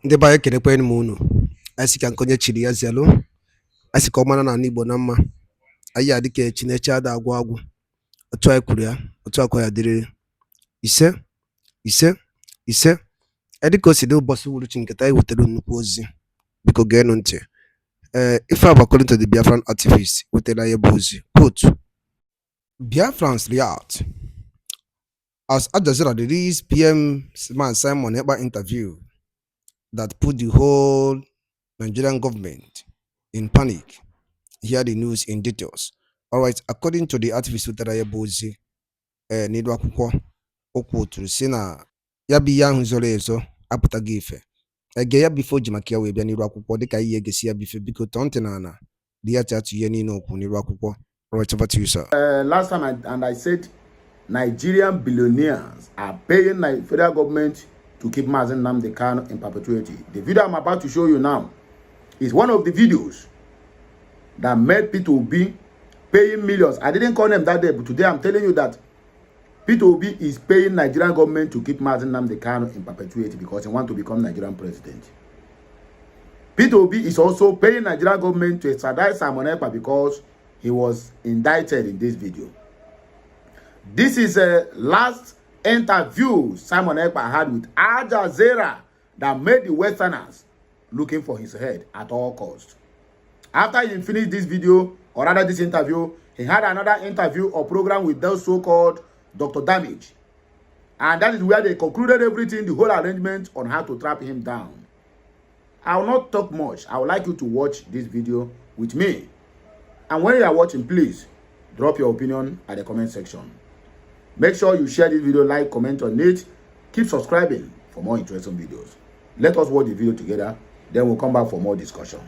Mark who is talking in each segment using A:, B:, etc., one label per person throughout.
A: ndị be anyị kenekwa m unu. Anyị sị ka nkonye chiri ya zelu, anyị sị ka ọ mara na Igbo na mma. Anyị adị ka Chineke ada agwụ agwụ, otu anyị kwuru ya, otu akwa ya dịrị ise ise ise. Edika o si dị ụbọchị uhuruchi nketa anyị wetara nnukwu ozi, biko geenụ ntị. Ife according to the Biafran activist wetara ya bụ ozi, quote, Biafrans react as Al Jazeera released PM man Simon Ekpa interview that put the whole Nigerian government in panic. Hear the news in details. All right, according to the activist Utaraya Bozi, Nidu Akwụkwọ okwuturu si na ya bụ ihe ahụ zoro ezo apụtaghị ife. Ege ya bifo jimakia wee bịa n'iru akwụkwọ dịka ihe gesi ya bife biko tọọ ntị n'ala dị ya atụ ihe niile okwu n'iru akwụkwọ. All right, over to you, sir.
B: Last time I said Nigerian billionaires are paying the federal government to keep Mazi Nnamdi Kanu in perpetuity. The video I'm about to show you now is one of the videos that made Peter Obi paying millions. I didn't call them that day, but today I'm telling you that Peter Obi is paying Nigerian government to keep Mazi Nnamdi Kanu in perpetuity because he wants to become Nigerian president. Peter Obi is also paying Nigerian government to extradite Simon Ekpa because he was indicted in this video. This is a last interview Simon Ekpa had with Al Jazeera that made the Westerners looking for his head at all costs. After he finished this video, or rather this interview, he had another interview or program with those so-called Dr. Damage. And that is where they concluded everything, the whole arrangement on how to trap him down. I will not talk much. I would like you to watch this video with me. And when you are watching, please drop your opinion at the comment section. Make sure you share this video, like, comment on it. Keep subscribing for more interesting videos. Let us watch the video together. Then we'll come back for more discussion.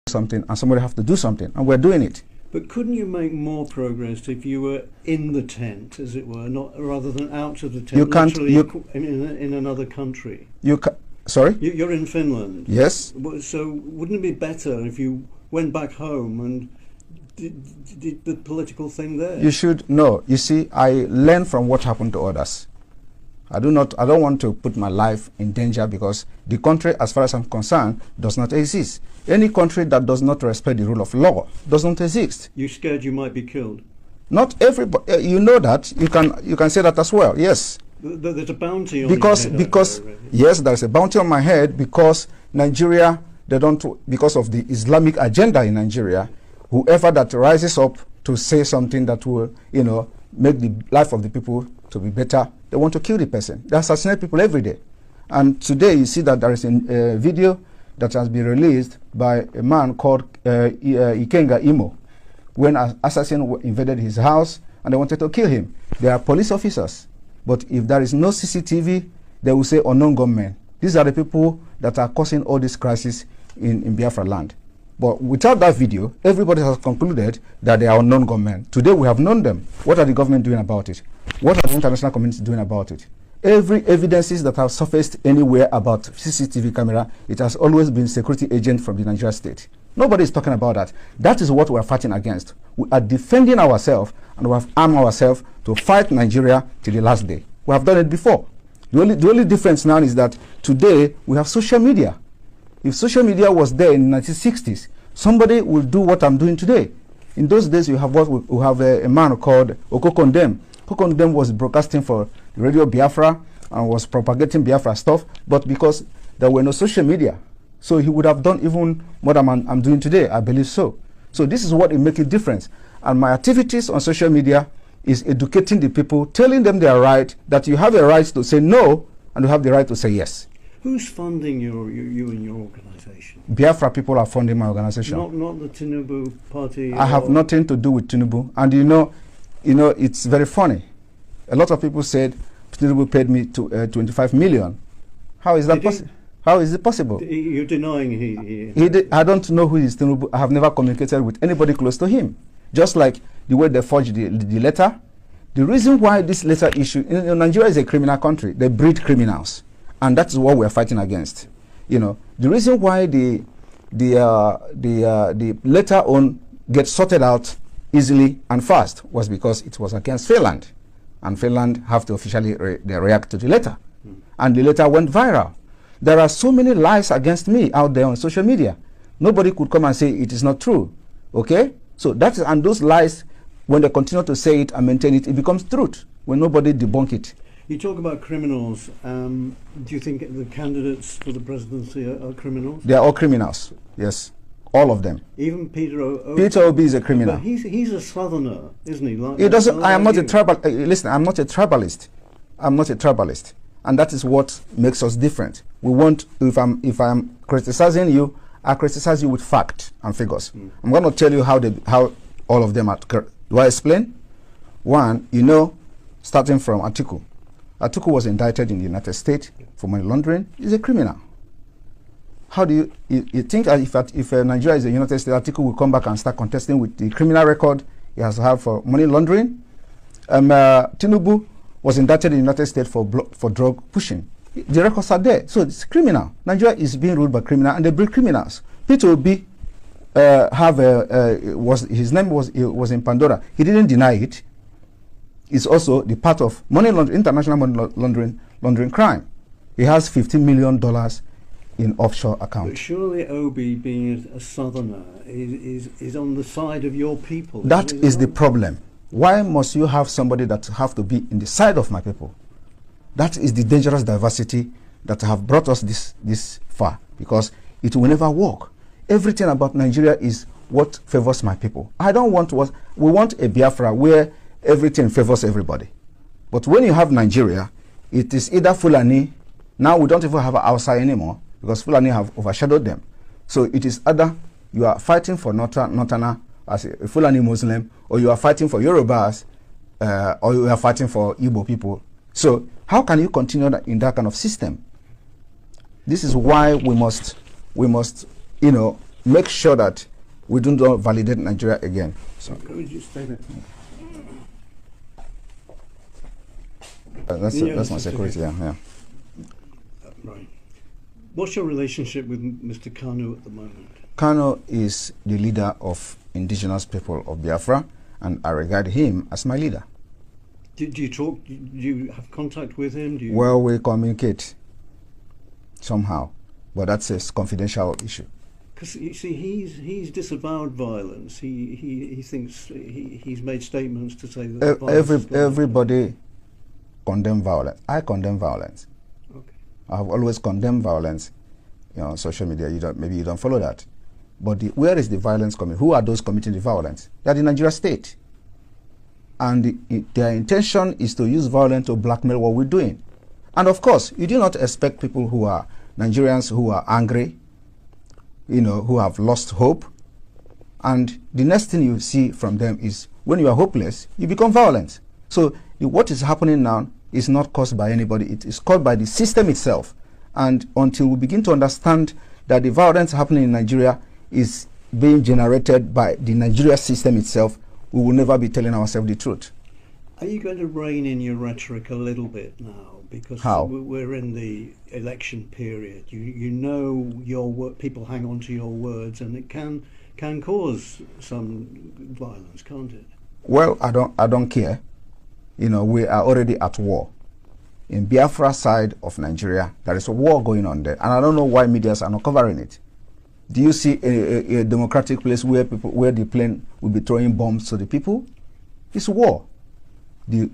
C: Something, and somebody have to do something, and we're doing it.
D: But couldn't you make more progress if you were in the tent, as it were, not rather than out of the tent?
C: You can't.
D: In another country.
C: You can. Sorry.
D: You're in Finland.
C: Yes.
D: So wouldn't it be better if you went back home and did the political thing there?
C: You should. No. You see, I learn from what happened to others. I don't want to put my life in danger because the country, as far as I'm concerned, does not exist. Any country that does not respect the rule of law does not exist.
D: You're scared you might be killed?
C: Not everybody. You know that. You can say that as well. Yes.
D: There's a bounty on
C: because
D: your head.
C: Because yes, there's a bounty on my head because Nigeria, because of the Islamic agenda in Nigeria, whoever that rises up to say something that will, make the life of the people to be better, they want to kill the person. They assassinate people every day. And today you see that there is a video that has been released by a man called Ikenga Imo, when an assassin invaded his house and they wanted to kill him. They are police officers. But if there is no CCTV, they will say unknown gunmen. These are the people that are causing all this crisis in Biafra land. But without that video, everybody has concluded that they are unknown gunmen. Today we have known them. What are the government doing about it? What are the international community doing about it? Every evidences that have surfaced anywhere about CCTV camera, it has always been security agent from the Nigeria state. Nobody is talking about that. That is what we are fighting against. We are defending ourselves and we have armed ourselves to fight Nigeria till the last day. We have done it before. The only difference now is that today we have social media. If social media was there in the 1960s, somebody will do what I'm doing today. In those days, we have a man called Okokondem. Okokondem was broadcasting for the Radio Biafra and was propagating Biafra stuff, but because there were no social media, so he would have done even more than I'm doing today, I believe so. So this is what will make a difference. And my activities on social media is educating the people, telling them they are right, that you have a right to say no, and you have the right to say yes.
D: Who's funding you and your organization?
C: Biafra people are funding my organization.
D: Not the Tinubu party?
C: I have nothing to do with Tinubu. And it's very funny. A lot of people said Tinubu paid me 25 million. How is that possible? How is it possible?
D: You're denying
C: I don't know who is Tinubu. I have never communicated with anybody close to him. Just like the way they forged the letter. The reason why this letter issue, Nigeria is a criminal country. They breed criminals. And that's what we're fighting against. The reason why the letter on gets sorted out easily and fast was because it was against Finland. And Finland have to officially react to the letter. and they later went viral. There are so many lies against me out there on social media. Nobody could come and say it is not true. Okay? So that is, and those lies, when they continue to say it and maintain it, it becomes truth when nobody debunk it.
D: You talk about criminals. Do you think the candidates for the presidency are criminals?
C: They are all criminals. Yes, all of them.
D: Even Peter Obi.
C: Peter Obi is a criminal.
D: But he's a southerner, isn't he? Like,
C: He doesn't. I am not a
D: you.
C: tribal. Listen, I'm not a tribalist. I'm not a tribalist, and that is what makes us different. We want. If I'm criticizing you, I criticize you with fact and figures. I'm going to tell you how all of them are. Do I explain? One, starting from Atiku. Atiku was indicted in the United States for money laundering. He's a criminal. How do you think if Nigeria is a United States, Atiku will come back and start contesting with the criminal record he has had for money laundering? Tinubu was indicted in the United States for drug pushing. The records are there, so it's criminal. Nigeria is being ruled by criminals, and they bring criminals. Peter Obi his name was in Pandora. He didn't deny it. It's also the part of international money laundering crime. He has $15 million in offshore accounts.
D: But surely Obi, being a southerner, is on the side of your people.
C: That is the problem. Why must you have somebody that have to be in the side of my people? That is the dangerous diversity that have brought us this far, because it will never work. Everything about Nigeria is what favors my people. We want a Biafra where everything favors everybody. But when you have Nigeria, it is either Fulani. Now we don't even have Hausa anymore, because Fulani have overshadowed them. So it is either you are fighting for Northerner as a Fulani Muslim, or you are fighting for Yorubas, or you are fighting for Igbo people. So how can you continue in that kind of system? This is why we must make sure that we do not validate Nigeria again. So
D: Could you just say that?
C: that's my security. Yeah.
D: Right. What's your relationship with Mr. Kanu at the moment?
C: Kanu is the leader of indigenous people of Biafra, and I regard him as my leader.
D: Do you talk? Do you have contact with him?
C: Well, we communicate somehow, but that's a confidential issue.
D: Because you see, he's disavowed violence. He thinks he's made statements to say that
C: everybody condemn violence. I condemn violence.
D: Okay.
C: I have always condemned violence. On social media, maybe you don't follow that. But where is the violence coming? Who are those committing the violence? They are the Nigeria state. And their intention is to use violence to blackmail what we're doing. And of course, you do not expect people who are Nigerians who are angry, who have lost hope. And the next thing you see from them is when you are hopeless, you become violent. So what is happening now is not caused by anybody. It is caused by the system itself. And until we begin to understand that the violence happening in Nigeria is being generated by the Nigeria system itself, we will never be telling ourselves the truth.
D: Are you going to rein in your rhetoric a little bit now? Because
C: How?
D: We're in the election period. Your people hang on to your words, and it can cause some violence, can't it?
C: Well, I don't care. We are already at war. In Biafra side of Nigeria, there is a war going on there, and I don't know why medias are not covering it. Do you see a democratic place where the plane will be throwing bombs to the people? It's war. The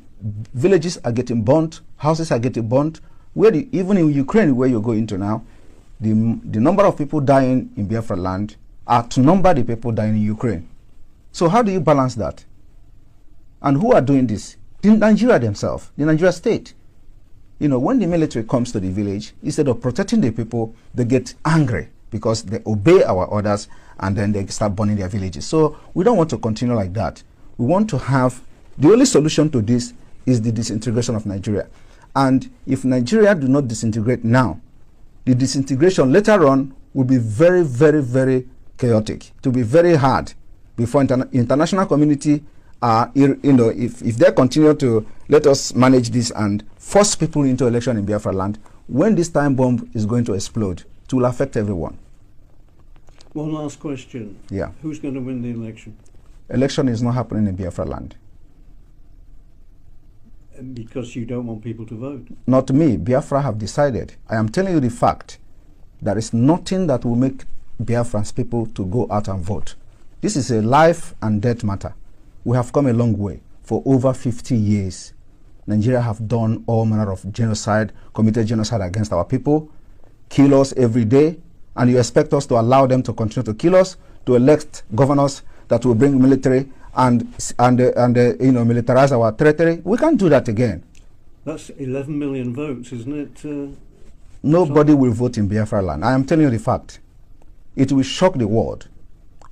C: villages are getting burnt, houses are getting burnt. Even in Ukraine, where you go into now, the number of people dying in Biafra land outnumber the people dying in Ukraine. So how do you balance that? And who are doing this? The Nigeria themselves, the Nigeria state. When the military comes to the village, instead of protecting the people, they get angry because they obey our orders, and then they start burning their villages. So we don't want to continue like that. We want to have, the only solution to this is the disintegration of Nigeria. And if Nigeria do not disintegrate now, the disintegration later on will be very, very, very chaotic. It will be very hard before international community, if they continue to let us manage this and force people into election in Biafra land, when this time bomb is going to explode, it will affect everyone.
D: One last question.
C: Yeah.
D: Who's going to win the election?
C: Election is not happening in Biafra land.
D: Because you don't want people to vote.
C: Not me. Biafra have decided. I am telling you the fact. There is nothing that will make Biafran's people to go out and vote. This is a life and death matter. We have come a long way. For over 50 years, Nigeria have done all manner of genocide, committed genocide against our people, kill us every day, and you expect us to allow them to continue to kill us, to elect governors that will bring military and militarize our territory? We can't do that again.
D: That's 11 million votes, isn't it?
C: Nobody will vote in Biafra land. I am telling you the fact. It will shock the world.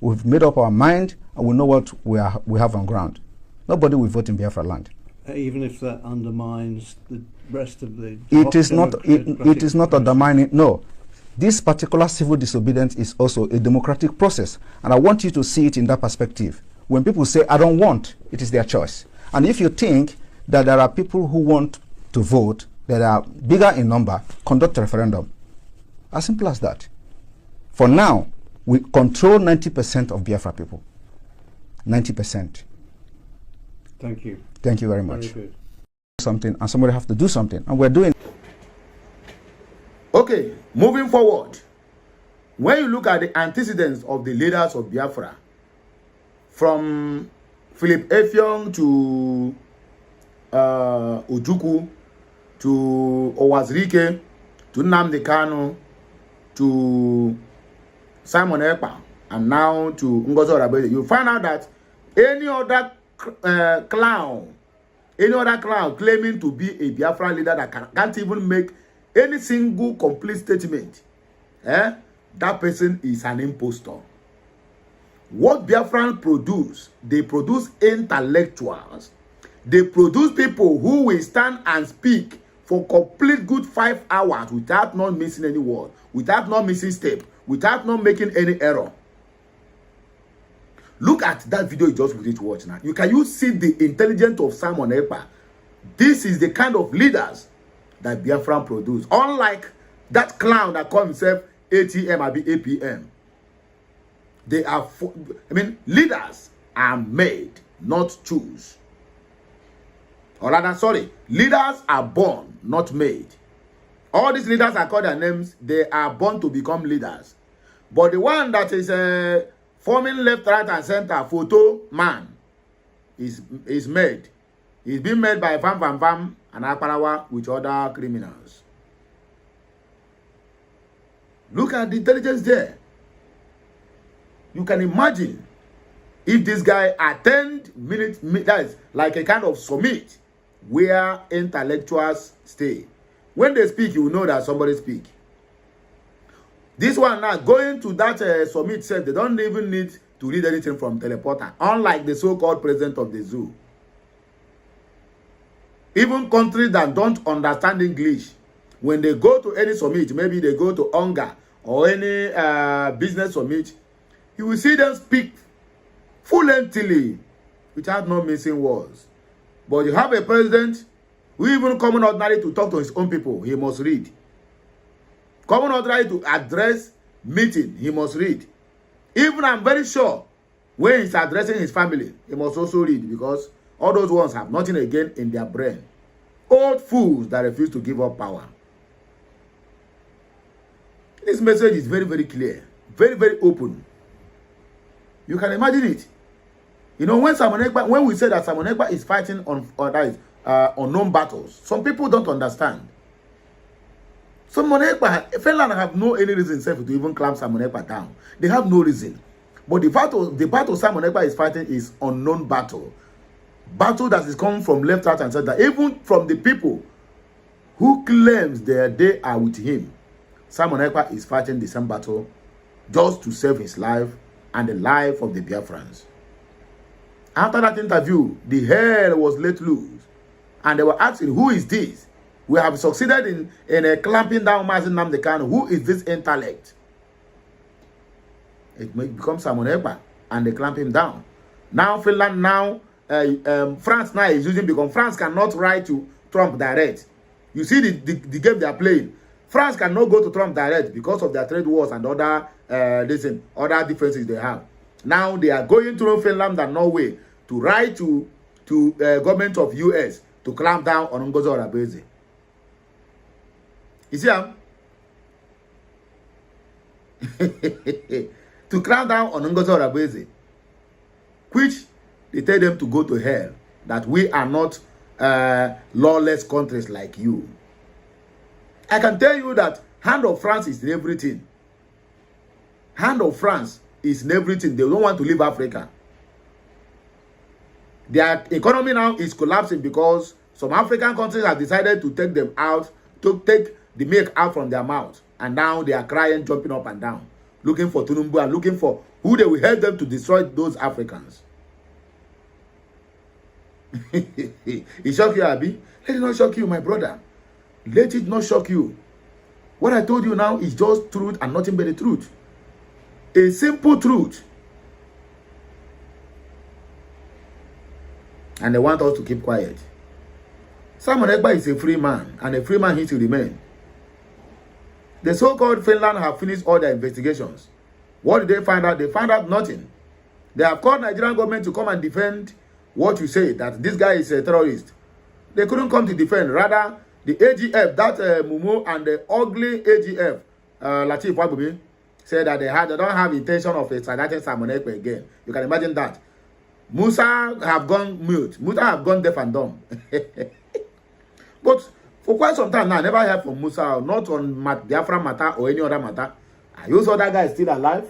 C: We've made up our mind and we know what we have on ground. Nobody will vote in Biafra land.
D: Even if that undermines the rest of the...
C: It is not undermining. No. This particular civil disobedience is also a democratic process. And I want you to see it in that perspective. When people say, I don't want, it is their choice. And if you think that there are people who want to vote, that are bigger in number, conduct a referendum. As simple as that. For now, we control 90% of Biafra people. 90%.
D: Thank you.
C: Thank you very much.
D: Very good.
C: Something, and somebody have to do something, and we're doing.
B: Okay, moving forward. When you look at the antecedents of the leaders of Biafra, from Philip Effiong to Ojukwu, to Owazirike, to Nnamdi Kanu, to Simon Ekpa, and now to Ngozi Orebeze, you find out that any other clown claiming to be a Biafra leader that can't even make any single complete statement, that person is an impostor. What Biafran produce, they produce intellectuals. They produce people who will stand and speak for complete good 5 hours without not missing any word, without not missing step, without not making any error. Look at that video you just finished watching now. Can you see the intelligence of Simon Ekpa? This is the kind of leaders that Biafran produce. Unlike that clown that calls himself ATM or APM. They are, leaders are made, not choose. Or rather, sorry, leaders are born, not made. All these leaders are called their names. They are born to become leaders. But the one that is forming left, right, and center, photo man, is made. He's been made by Vam and Akparawa with other criminals. Look at the intelligence there. You can imagine if this guy attend that is like a kind of summit where intellectuals stay. When they speak, you will know that somebody speak. This one now, going to that summit said they don't even need to read anything from teleporter, unlike the so-called president of the zoo. Even countries that don't understand English, when they go to any summit, maybe they go to UNGA or any business summit, you will see them speak fluently without not missing words. But you have a president who even common ordinary to talk to his own people, he must read. Common ordinary to address meeting, he must read. Even I'm very sure when he's addressing his family, he must also read, because all those ones have nothing again in their brain. Old fools that refuse to give up power. This message is very, very clear. Very, very open. You can imagine it. You know, when we say that Simon Ekpa is fighting on unknown battles, some people don't understand. Simon Ekpa, Finland have no any reason to even clamp Simon Ekpa down. They have no reason. But the battle Simon Ekpa is fighting is unknown battle. Battle that is coming from left, right, and center. Even from the people who claims they are with him. Simon Ekpa is fighting the same battle just to save his life and the life of the Biafrans. After that interview, the hell was let loose. And they were asking, who is this? We have succeeded in clamping down Mazi Nnamdi Kanu. Who is this intellect? It may become Simon Ekpa, and they clamp him down. Now Finland, France now is using, because France cannot write to Trump direct. You see the game they are playing. France cannot go to Trump direct because of their trade wars and other other differences they have. Now they are going through Finland and Norway to write to government of US to clamp down on Ngozi Orebeze. You see him? To clamp down on Ngozi Orebeze, which they tell them to go to hell, that we are not lawless countries like you. I can tell you that hand of France is in everything. Hand of France is in everything. They don't want to leave Africa. Their economy now is collapsing because some African countries have decided to take them out, to take the milk out from their mouth. And now they are crying, jumping up and down, looking for Tinubu and looking for who they will help them to destroy those Africans. It shock you, Abi? Let it not shock you, my brother. Let it not shock you. What I told you now is just truth and nothing but the truth. A simple truth. And they want us to keep quiet. Simon Ekpa is a free man, and a free man he should remain. The so-called Finland have finished all their investigations. What did they find out? They found out nothing. They have called Nigerian government to come and defend what you say, that this guy is a terrorist. They couldn't come to defend. Rather, the AGF, that Mumu and the ugly AGF, Latif Wagumi, said that they don't have intention of extraditing Simon Ekpa again. You can imagine that. Musa have gone mute. Musa have gone deaf and dumb. But for quite some time now, I never heard from Musa, not on Biafran matter or any other matter. Are you sure that guy is still alive?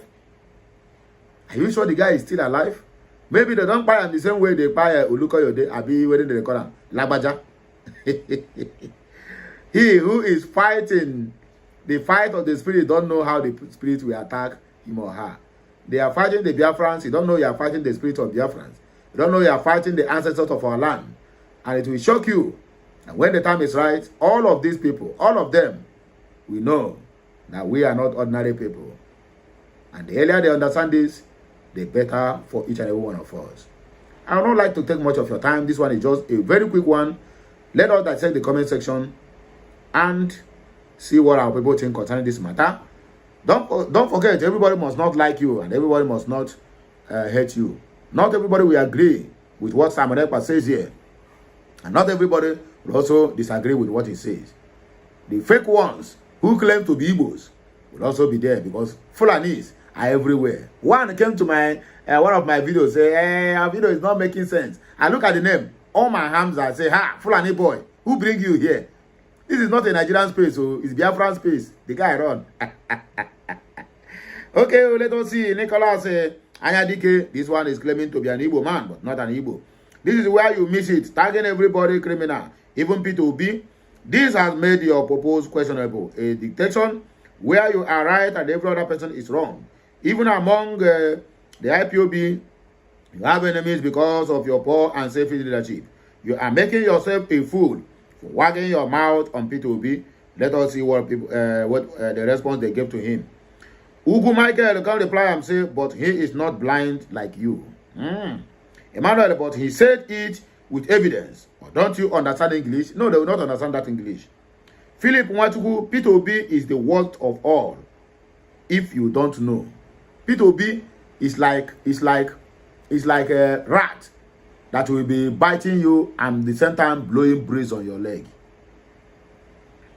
B: Are you sure the guy is still alive? Maybe they don't buy him the same way they buy Olukoyode, Abi, where they call him, Labaja. He who is fighting the fight of the spirit don't know how the spirit will attack him or her. They are fighting the Biafrans. You don't know you are fighting the spirit of Biafrans. You don't know you are fighting the ancestors of our land. And it will shock you. And when the time is right, all of these people, all of them, we know that we are not ordinary people. And the earlier they understand this, the better for each and every one of us. I would not like to take much of your time. This one is just a very quick one. Let us dissect the comment section and see what our people think concerning this matter. Don't forget, everybody must not like you and everybody must not hate you. Not everybody will agree with what Simon Ekpa says here. And not everybody will also disagree with what he says. The fake ones who claim to be Igbos will also be there because Fulanis are everywhere. One came to my one of my videos, say, hey, our video is not making sense. I look at the name, all my hams, I say, ha, Fulani boy, who bring you here? This is not a Nigerian space, so it's Biafran space. The guy run. Okay, let us see. Nicholas Anyadike, this one is claiming to be an Igbo man, but not an Igbo. This is where you miss it. Tagging everybody criminal, even P2B. This has made your proposed questionable. A dictation where you are right and every other person is wrong. Even among the IPOB, you have enemies because of your poor and selfish leadership. You are making yourself a fool for wagging your mouth on P2B. Let us see what people, the response they gave to him. Ugu Michael can reply and say, but he is not blind like you. Emmanuel, but he said it with evidence. Or don't you understand English? No, they will not understand that English. Philip Nwachukwu, P2B is the worst of all. If you don't know, P2B is like a rat that will be biting you and at the same time blowing breeze on your leg.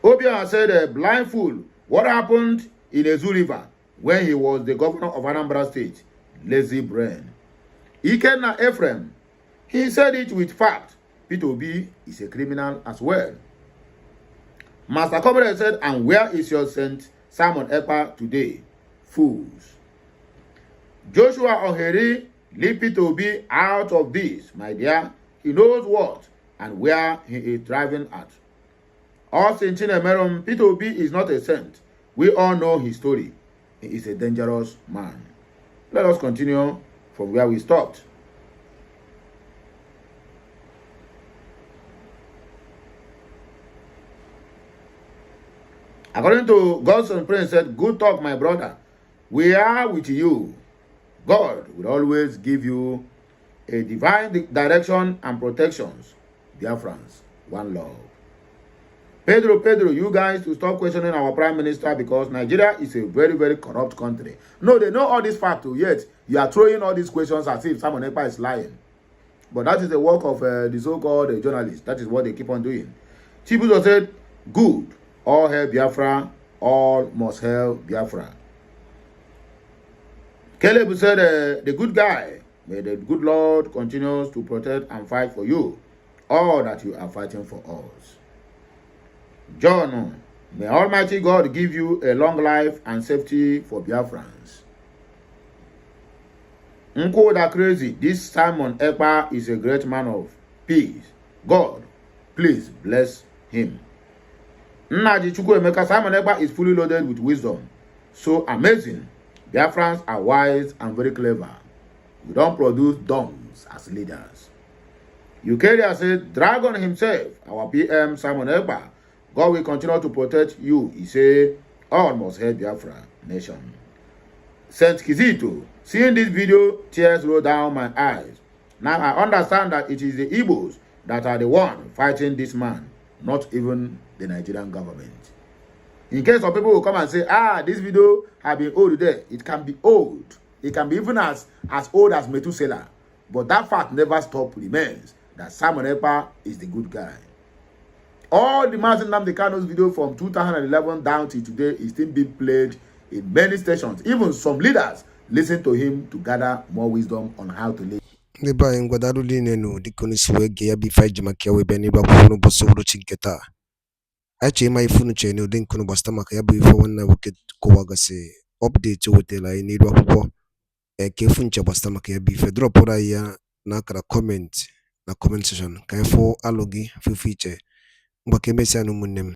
B: Obiora said, a blind fool. What happened in Ezu River when he was the governor of Anambra State? Lazy brain. Ikenna Ephraim, he said it with fact. P2B is a criminal as well. Master Comrade said, and where is your Saint Simon Ekpa today? Fools. Joshua Oheri, leave P2B out of this, my dear. He knows what and where he is driving at. Austin Chinemerom, P2B is not a saint. We all know his story. He is a dangerous man. Let us continue from where we stopped. According to Godson Prince said, good talk, my brother. We are with you. God will always give you a divine direction and protections. Biafrans, one love. Pedro, you guys to stop questioning our prime minister because Nigeria is a very, very corrupt country. No, they know all this fact, yet you are throwing all these questions as if Simon Ekpa is lying. But that is the work of the so-called journalists. That is what they keep on doing. Chibuzo said, good, all hail Biafra, all must hail Biafra. Caleb said, the good guy, may the good Lord continues to protect and fight for you, all that you are fighting for us. John, may Almighty God give you a long life and safety for Biafrans. Nkoda crazy, this Simon EKPA is a great man of peace. God, please bless him. Nnaji Chukwuemeka, Simon EKPA is fully loaded with wisdom. So amazing. Biafrans are wise and very clever. We don't produce dumbs as leaders. Eukarya said, Dragon himself, our PM Simon EKPA, God will continue to protect you. He said, all must help Biafra nation. Saint Kizito, seeing this video, tears roll down my eyes. Now I understand that it is the Igbos that are the one fighting this man, not even the Nigerian government. In case of people who come and say, this video has been old there, it can be old. It can be even as old as Methuselah. But that fact never remains that Simon EKPA is the good guy. All the Mazi Nnamdi Kanu's video from 2011 down to today is still being played in many stations. Even some leaders listen to him to gather more wisdom on how to live.
A: Neba ngwadaru linenu dikoni siwege ya bi faiji makia webe ni ba kuno bosoro chinketa. Ache ma ifunu chene odin kuno basta maka ya bi ifo wana woke kowagase update wotela ini ru akwụkwọ ke funche basta maka ya bi fe drop ora ya na akara comment na comment section ka ifo alogi fifiche ngwa kemesi anu munnem.